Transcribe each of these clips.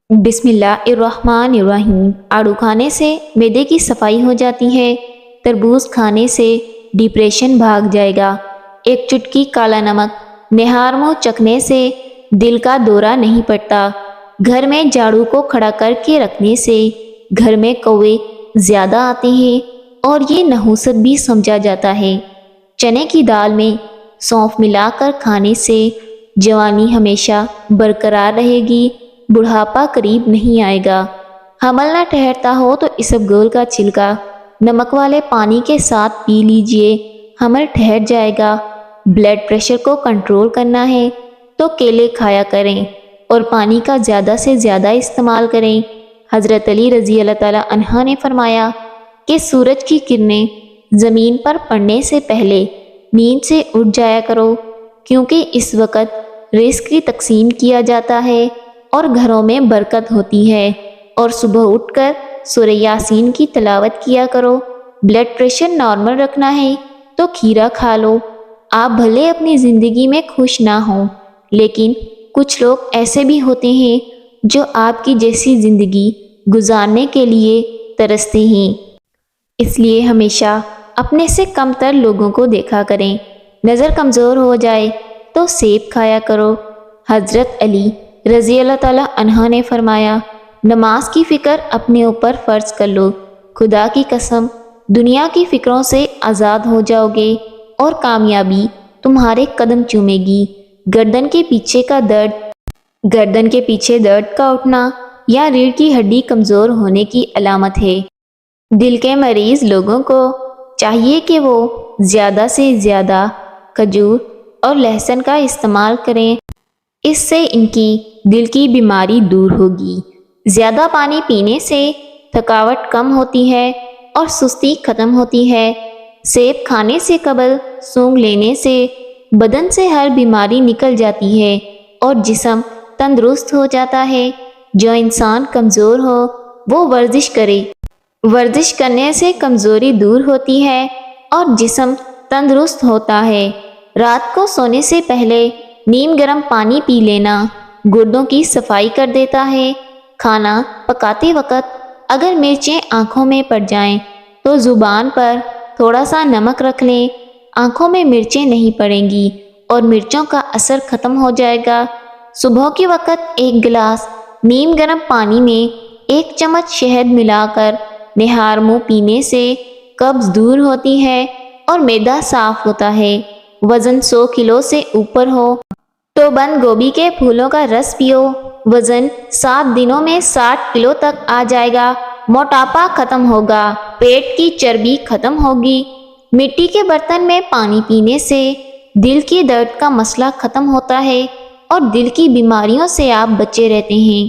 بسم اللہ الرحمن الرحیم۔ آڑو کھانے سے معدے کی صفائی ہو جاتی ہے۔ تربوز کھانے سے ڈپریشن بھاگ جائے گا۔ ایک چٹکی کالا نمک نہار منہ چکھنے سے دل کا دورہ نہیں پڑتا۔ گھر میں جھاڑو کو کھڑا کر کے رکھنے سے گھر میں کوے زیادہ آتے ہیں اور یہ نحوست بھی سمجھا جاتا ہے۔ چنے کی دال میں سونف ملا کر کھانے سے جوانی ہمیشہ برقرار رہے گی، بڑھاپا قریب نہیں آئے گا۔ حمل نہ ٹھہرتا ہو تو اسبگول کا چھلکا نمک والے پانی کے ساتھ پی لیجئے، حمل ٹھہر جائے گا۔ بلڈ پریشر کو کنٹرول کرنا ہے تو کیلے کھایا کریں اور پانی کا زیادہ سے زیادہ استعمال کریں۔ حضرت علی رضی اللہ تعالی عنہ نے فرمایا کہ سورج کی کرنیں زمین پر پڑنے سے پہلے نیند سے اٹھ جایا کرو، کیونکہ اس وقت رزق کی تقسیم کیا جاتا ہے اور گھروں میں برکت ہوتی ہے، اور صبح اٹھ کر سورہ یاسین کی تلاوت کیا کرو۔ بلڈ پریشر نارمل رکھنا ہے تو کھیرا کھا لو۔ آپ بھلے اپنی زندگی میں خوش نہ ہوں، لیکن کچھ لوگ ایسے بھی ہوتے ہیں جو آپ کی جیسی زندگی گزارنے کے لیے ترستے ہیں۔ اس لیے ہمیشہ اپنے سے کم تر لوگوں کو دیکھا کریں۔ نظر کمزور ہو جائے تو سیب کھایا کرو۔ حضرت علی رضی اللہ تعالیٰ عنہ نے فرمایا، نماز کی فکر اپنے اوپر فرض کر لو، خدا کی قسم دنیا کی فکروں سے آزاد ہو جاؤ گے اور کامیابی تمہارے قدم چومے گی۔ گردن کے پیچھے درد کا اٹھنا یا ریڑھ کی ہڈی کمزور ہونے کی علامت ہے۔ دل کے مریض لوگوں کو چاہیے کہ وہ زیادہ سے زیادہ کھجور اور لہسن کا استعمال کریں، اس سے ان کی دل کی بیماری دور ہوگی۔ زیادہ پانی پینے سے تھکاوٹ کم ہوتی ہے اور سستی ختم ہوتی ہے۔ سیب کھانے سے قبل سونگھ لینے سے بدن سے ہر بیماری نکل جاتی ہے اور جسم تندرست ہو جاتا ہے۔ جو انسان کمزور ہو وہ ورزش کرے، ورزش کرنے سے کمزوری دور ہوتی ہے اور جسم تندرست ہوتا ہے۔ رات کو سونے سے پہلے نیم گرم پانی پی لینا گردوں کی صفائی کر دیتا ہے۔ کھانا پکاتے وقت اگر مرچیں آنکھوں میں پڑ جائیں تو زبان پر تھوڑا سا نمک رکھ لیں، آنکھوں میں مرچیں نہیں پڑیں گی اور مرچوں کا اثر ختم ہو جائے گا۔ صبح کے وقت ایک گلاس نیم گرم پانی میں 1 چمچ شہد ملا کر نہار منہ پینے سے قبض دور ہوتی ہے اور معدہ صاف ہوتا ہے۔ وزن 100 کلو سے اوپر ہو تو بند گوبھی کے پھولوں کا رس پیو، وزن 7 دنوں میں 60 کلو تک آ جائے گا۔ موٹاپا ختم ہوگا، پیٹ کی چربی ختم ہوگی۔ مٹی کے برتن میں پانی پینے سے دل کی درد کا مسئلہ ختم ہوتا ہے اور دل کی بیماریوں سے آپ بچے رہتے ہیں۔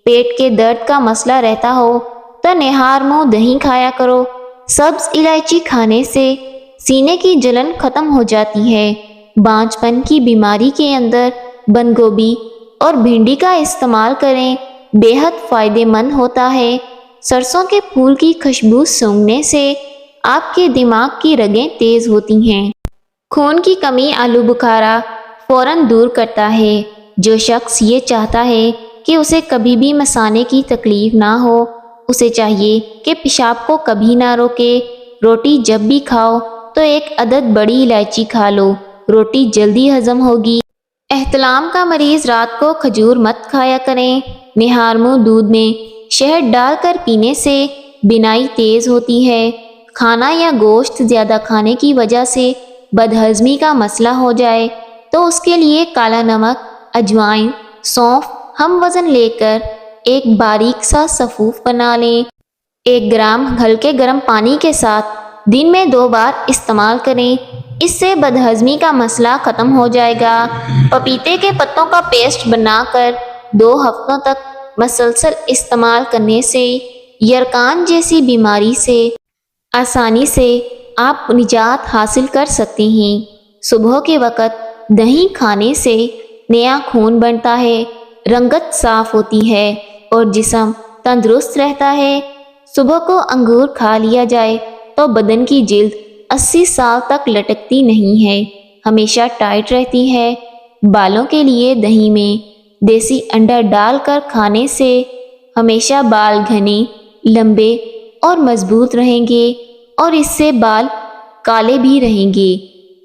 پیٹ کے درد کا مسئلہ رہتا ہو تو نہار منہ دہی کھایا کرو۔ سبز الائچی کھانے سے سینے کی جلن ختم ہو جاتی ہے۔ بانجھ پن کی بیماری کے اندر بند گوبھی اور بھنڈی کا استعمال کریں، بے حد فائدہ مند ہوتا ہے۔ سرسوں کے پھول کی خوشبو سونگھنے سے آپ کے دماغ کی رگیں تیز ہوتی ہیں۔ خون کی کمی آلو بخارا فوراً دور کرتا ہے۔ جو شخص یہ چاہتا ہے کہ اسے کبھی بھی مثانے کی تکلیف نہ ہو، اسے چاہیے کہ پیشاب کو کبھی نہ روکے۔ روٹی جب بھی کھاؤ تو 1 عدد بڑی الائچی کھا لو، روٹی جلدی ہضم ہوگی۔ احتلام کا مریض رات کو کھجور مت کھایا کریں۔ نہار منہ دودھ میں شہد ڈال کر پینے سے بینائی تیز ہوتی ہے۔ کھانا یا گوشت زیادہ کھانے کی وجہ سے بدہضمی کا مسئلہ ہو جائے تو اس کے لیے کالا نمک، اجوائن، سونف ہم وزن لے کر ایک باریک سا سفوف بنا لیں۔ 1 گرام ہلکے گرم پانی کے ساتھ دن میں 2 بار استعمال کریں، اس سے بدہضمی کا مسئلہ ختم ہو جائے گا۔ پپیتے کے پتوں کا پیسٹ بنا کر 2 ہفتوں تک مسلسل استعمال کرنے سے یرقان جیسی بیماری سے آسانی سے آپ نجات حاصل کر سکتے ہیں۔ صبح کے وقت دہی کھانے سے نیا خون بنتا ہے، رنگت صاف ہوتی ہے اور جسم تندرست رہتا ہے۔ صبح کو انگور کھا لیا جائے تو بدن کی جلد 80 سال تک لٹکتی نہیں ہے، ہمیشہ ٹائٹ رہتی ہے۔ بالوں کے لیے دہی میں دیسی انڈا ڈال کر کھانے سے ہمیشہ بال گھنے، لمبے اور مضبوط رہیں گے اور اس سے بال کالے بھی رہیں گے۔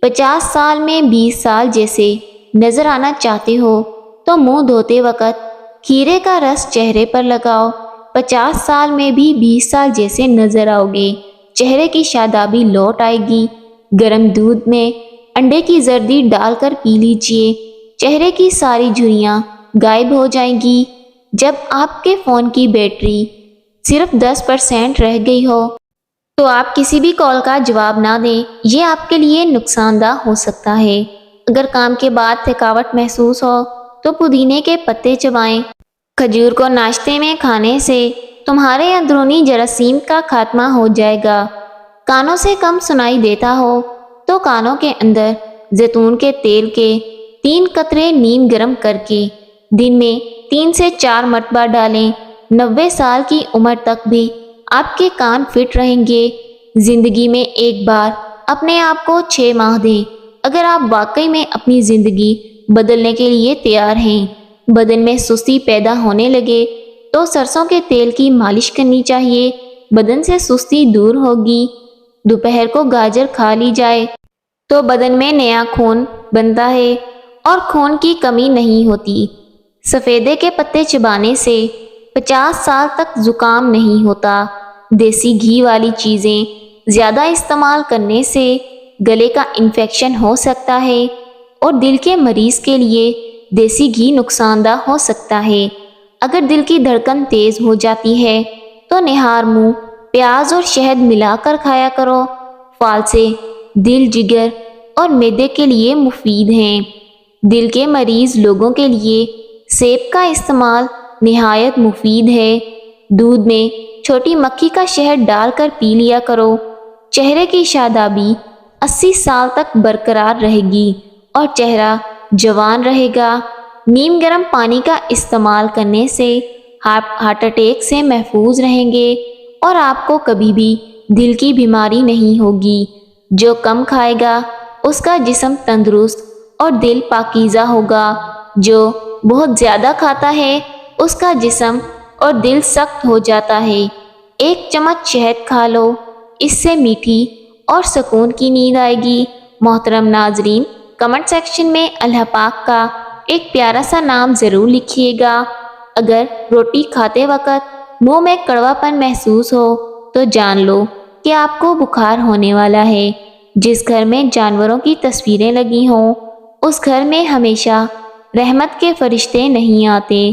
50 سال میں 20 سال جیسے نظر آنا چاہتے ہو تو منہ دھوتے وقت کھیرے کا رس چہرے پر لگاؤ۔ 50 سال میں بھی 20 سال جیسے نظر آؤ گے۔ چہرے کی شادابی لوٹ آئے گی۔ گرم دودھ میں انڈے کی زردی ڈال کر پی لیجئے، چہرے کی ساری جھریاں غائب ہو جائیں گی۔ جب آپ کے فون کی بیٹری صرف 10% رہ گئی ہو تو آپ کسی بھی کال کا جواب نہ دیں، یہ آپ کے لیے نقصان دہ ہو سکتا ہے۔ اگر کام کے بعد تھکاوٹ محسوس ہو تو پودینے کے پتے چبائیں۔ کھجور کو ناشتے میں کھانے سے تمہارے اندرونی جراثیم کا خاتمہ ہو جائے گا۔ کانوں سے کم سنائی دیتا ہو تو کانوں کے اندر زیتون کے تیل کے 3 قطرے نیم گرم کر کے دن میں 3 سے 4 مرتبہ ڈالیں۔ 90 سال کی عمر تک بھی آپ کے کان فٹ رہیں گے۔ زندگی میں ایک بار اپنے آپ کو 6 ماہ دیں۔ اگر آپ واقعی میں اپنی زندگی بدلنے کے لیے تیار ہیں، بدن میں سستی پیدا ہونے لگے تو سرسوں کے تیل کی مالش کرنی چاہیے، بدن سے سستی دور ہوگی۔ دوپہر کو گاجر کھا لی جائے تو بدن میں نیا خون بنتا ہے اور خون کی کمی نہیں ہوتی۔ سفیدے کے پتے چبانے سے 50 سال تک زکام نہیں ہوتا۔ دیسی گھی والی چیزیں زیادہ استعمال کرنے سے گلے کا انفیکشن ہو سکتا ہے اور دل کے مریض کے لیے دیسی گھی نقصان دہ ہو سکتا ہے۔ اگر دل کی دھڑکن تیز ہو جاتی ہے تو نہار منہ پیاز اور شہد ملا کر کھایا کرو۔ فالسے دل، جگر اور معدے کے لیے مفید ہیں۔ دل کے مریض لوگوں کے لیے سیب کا استعمال نہایت مفید ہے۔ دودھ میں چھوٹی مکھی کا شہد ڈال کر پی لیا کرو۔ چہرے کی شادابی 80 سال تک برقرار رہے گی اور چہرہ جوان رہے گا۔ نیم گرم پانی کا استعمال کرنے سے ہارٹ اٹیک سے محفوظ رہیں گے اور آپ کو کبھی بھی دل کی بیماری نہیں ہوگی۔ جو کم کھائے گا اس کا جسم تندرست اور دل پاکیزہ ہوگا۔ جو بہت زیادہ کھاتا ہے اس کا جسم اور دل سخت ہو جاتا ہے۔ 1 چمچ شہد کھا لو، اس سے میٹھی اور سکون کی نیند آئے گی۔ محترم ناظرین، کمنٹ سیکشن میں اللہ پاک کا ایک پیارا سا نام ضرور لکھیے گا۔ اگر روٹی کھاتے وقت منہ میں کڑوا پن محسوس ہو تو جان لو کہ آپ کو بخار ہونے والا ہے۔ جس گھر میں جانوروں کی تصویریں لگی ہوں اس گھر میں ہمیشہ رحمت کے فرشتے نہیں آتے۔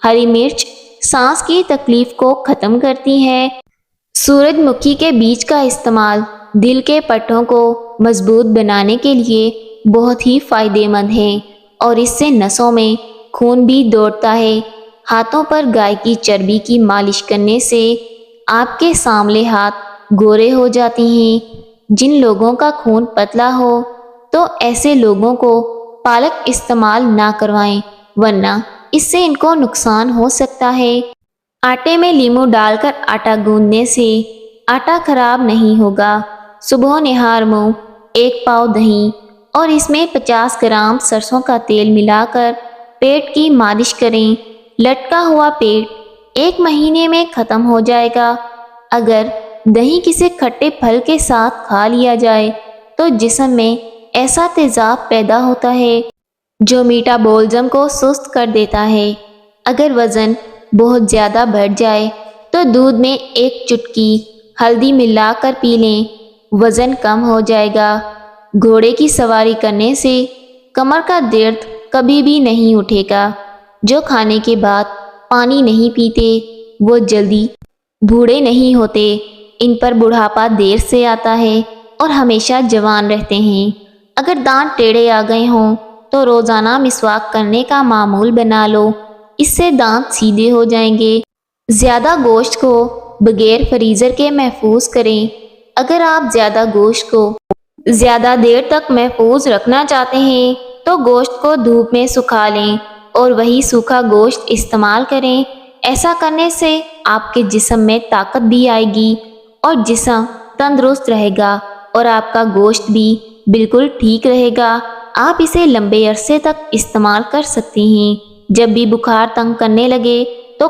ہری مرچ سانس کی تکلیف کو ختم کرتی ہے۔ سورج مکھی کے بیج کا استعمال دل کے پٹھوں کو مضبوط بنانے کے لیے بہت ہی فائدہ مند ہے اور اس سے نسوں میں خون بھی دوڑتا ہے۔ ہاتھوں پر گائے کی چربی کی مالش کرنے سے آپ کے سانولے ہاتھ گورے ہو جاتے ہیں۔ جن لوگوں کا خون پتلا ہو تو ایسے لوگوں کو پالک استعمال نہ کروائیں ورنہ اس سے ان کو نقصان ہو سکتا ہے۔ آٹے میں لیموں ڈال کر آٹا گوندنے سے آٹا خراب نہیں ہوگا۔ صبح نہار منہ 1 پاؤ دہی اور اس میں 50 گرام سرسوں کا تیل ملا کر پیٹ کی مالش کریں۔ لٹکا ہوا پیٹ 1 مہینے میں ختم ہو جائے گا۔ اگر دہی کسی کھٹے پھل کے ساتھ کھا لیا جائے تو جسم میں ایسا تیزاب پیدا ہوتا ہے جو میٹابولزم کو سست کر دیتا ہے۔ اگر وزن بہت زیادہ بڑھ جائے تو دودھ میں 1 چٹکی ہلدی ملا کر پی لیں، وزن کم ہو جائے گا۔ گھوڑے کی سواری کرنے سے کمر کا درد کبھی بھی نہیں اٹھے گا۔ جو کھانے کے بعد پانی نہیں پیتے وہ جلدی بوڑھے نہیں ہوتے۔ ان پر بڑھاپا دیر سے آتا ہے اور ہمیشہ جوان رہتے ہیں۔ اگر دانت ٹیڑھے آ گئے ہوں تو روزانہ مسواک کرنے کا معمول بنا لو، اس سے دانت سیدھے ہو جائیں گے۔ زیادہ گوشت کو بغیر فریزر کے محفوظ کریں۔ اگر آپ زیادہ گوشت کو زیادہ دیر تک محفوظ رکھنا چاہتے ہیں تو گوشت کو دھوپ میں سکھا لیں اور وہی سوکھا گوشت استعمال کریں۔ ایسا کرنے سے آپ کے جسم میں طاقت بھی آئے گی اور جسم تندرست رہے گا اور آپ کا گوشت بھی بالکل ٹھیک رہے گا۔ آپ اسے لمبے عرصے تک استعمال کر سکتے ہیں۔ جب بھی بخار تنگ کرنے لگے تو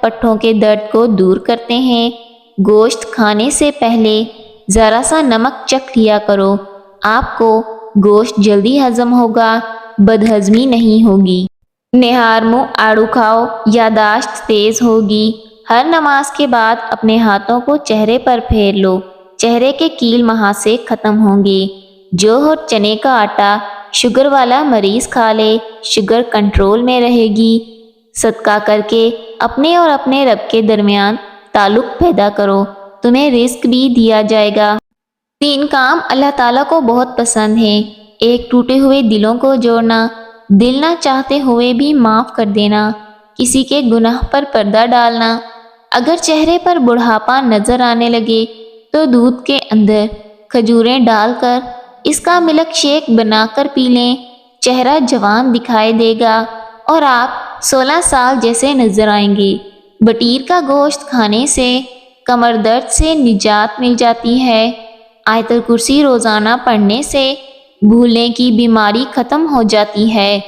پٹھوں کے درد کو دور کرتے ہیں۔ گوشت کھانے سے پہلے ذرا سا نمک چکھ لیا کرو، آپ کو گوشت جلدی ہضم ہوگا، بدہضمی نہیں ہوگی۔ نہار منہ آڑو کھاؤ، یادداشت تیز ہوگی۔ ہر نماز کے بعد اپنے ہاتھوں کو چہرے پر پھیر لو، چہرے کے کیل مہاسے ختم ہوں گے۔ جو اور چنے کا آٹا شوگر والا مریض کھا لے، شوگر کنٹرول میں رہے گی۔ صدقہ کر کے اپنے اور اپنے رب کے درمیان تعلق پیدا کرو، تمہیں رزق بھی دیا جائے گا۔ 3 کام اللہ تعالیٰ کو بہت پسند ہیں۔ ایک، ٹوٹے ہوئے دلوں کو جوڑنا، دل نہ چاہتے ہوئے بھی معاف کر دینا، کسی کے گناہ پر پردہ ڈالنا۔ اگر چہرے پر بڑھاپا نظر آنے لگے تو دودھ کے اندر کھجوریں ڈال کر اس کا ملک شیک بنا کر پی لیں، چہرہ جوان دکھائی دے گا اور آپ 16 سال جیسے نظر آئیں گے۔ بٹیر کا گوشت کھانے سے کمر درد سے نجات مل جاتی ہے۔ آیت الکرسی روزانہ پڑھنے سے بھولنے کی بیماری ختم ہو جاتی ہے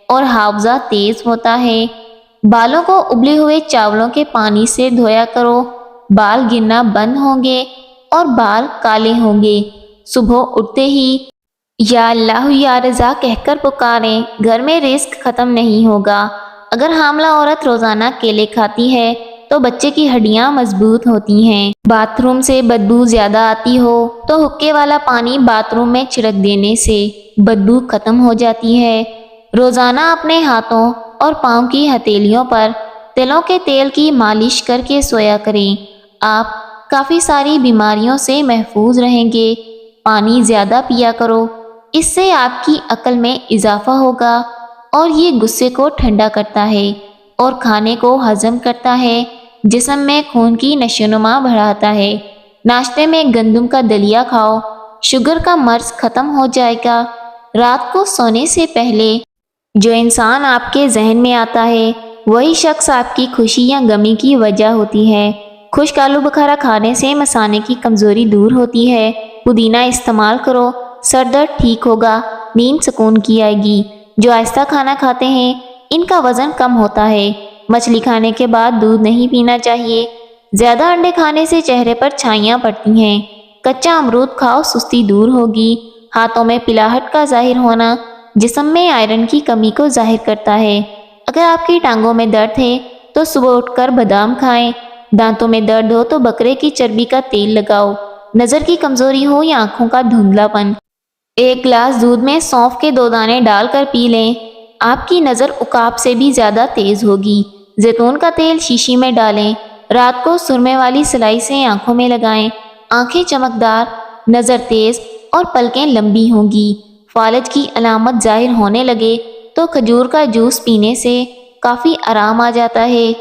اور حافظہ تیز ہوتا ہے۔ بالوں کو ابلے ہوئے چاولوں کے پانی سے دھویا کرو، بال گرنا بند ہوں گے اور بال کالے ہوں گے۔ صبح اٹھتے ہی یا اللہ یا رضا کہہ کر پکاریں، گھر میں رزق ختم نہیں ہوگا۔ اگر حاملہ عورت روزانہ کیلے کھاتی ہے تو بچے کی ہڈیاں مضبوط ہوتی ہیں۔ باتھ روم سے بدبو زیادہ آتی ہو تو حکے والا پانی باتھ روم میں چھڑک دینے سے بدبو ختم ہو جاتی ہے۔ روزانہ اپنے ہاتھوں اور پاؤں کی ہتھیلیوں پر تلوں کے تیل کی مالش کر کے سویا کریں، آپ کافی ساری بیماریوں سے محفوظ رہیں گے۔ پانی زیادہ پیا کرو، اس سے آپ کی عقل میں اضافہ ہوگا اور یہ غصے کو ٹھنڈا کرتا ہے اور کھانے کو ہضم کرتا ہے، جسم میں خون کی نشو و نما بڑھاتا ہے۔ ناشتے میں گندم کا دلیا کھاؤ، شوگر کا مرض ختم ہو جائے گا۔ رات کو سونے سے پہلے جو انسان آپ کے ذہن میں آتا ہے وہی شخص آپ کی خوشی یا غمی کی وجہ ہوتی ہے۔ خشک آلو بخارا کھانے سے مثانے کی کمزوری دور ہوتی ہے۔ پودینہ استعمال کرو، سر درد ٹھیک ہوگا، نیند سکون کی آئے گی۔ جو آہستہ کھانا کھاتے ہیں ان کا وزن کم ہوتا ہے۔ مچھلی کھانے کے بعد دودھ نہیں پینا چاہیے۔ زیادہ انڈے کھانے سے چہرے پر چھائیاں پڑتی ہیں۔ کچا امرود کھاؤ، سستی دور ہوگی۔ ہاتھوں میں پلاہٹ کا ظاہر ہونا جسم میں آئرن کی کمی کو ظاہر کرتا ہے۔ اگر آپ کی ٹانگوں میں درد ہے تو صبح اٹھ کر بادام کھائیں۔ دانتوں میں درد ہو تو بکرے کی چربی کا تیل لگاؤ۔ نظر کی کمزوری ہو یا آنکھوں کا دھندلا پن، 1 گلاس دودھ میں سونف کے 2 دانے ڈال کر پی لیں، آپ کی نظر عقاب سے بھی زیادہ تیز ہوگی۔ زیتون کا تیل شیشی میں ڈالیں، رات کو سرمے والی سلائی سے آنکھوں میں لگائیں، آنکھیں چمکدار، نظر تیز اور پلکیں لمبی ہوں گی۔ فالج کی علامت ظاہر ہونے لگے تو کھجور کا جوس پینے سے کافی آرام آ جاتا ہے۔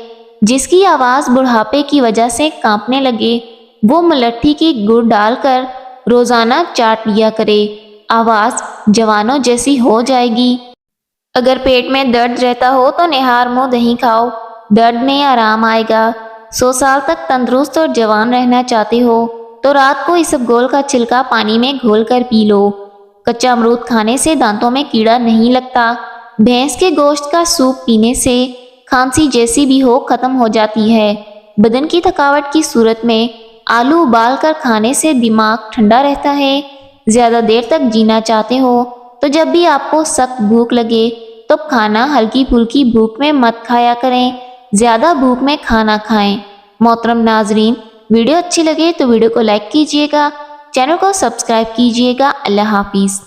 جس کی آواز بڑھاپے کی وجہ سے کانپنے لگے وہ ملٹھی کی گڑ ڈال کر روزانہ چاٹ لیا کرے، آواز جوانوں جیسی ہو جائے گی۔ اگر پیٹ میں درد رہتا ہو تو نہار منہ دہی کھاؤ، درد میں آرام آئے گا۔ 100 سال تک تندرست اور جوان رہنا چاہتے ہو تو رات کو اسب گول کا چھلکا پانی میں گھول کر پی لو۔ کچا امرود کھانے سے دانتوں میں کیڑا نہیں لگتا۔ بھینس کے گوشت کا سوپ پینے سے کھانسی جیسی بھی ہو ختم ہو جاتی ہے۔ بدن کی تھکاوٹ کی صورت میں آلو ابال کر کھانے سے دماغ ٹھنڈا رہتا ہے۔ زیادہ دیر تک جینا چاہتے ہو تو جب بھی آپ کو سخت بھوک لگے تو کھانا ہلکی پھلکی بھوک میں مت کھایا کریں، زیادہ بھوک میں کھانا کھائیں۔ محترم ناظرین، ویڈیو اچھی لگے تو ویڈیو کو لائک کیجیے گا، چینل کو سبسکرائب کیجیے گا۔ اللہ حافظ۔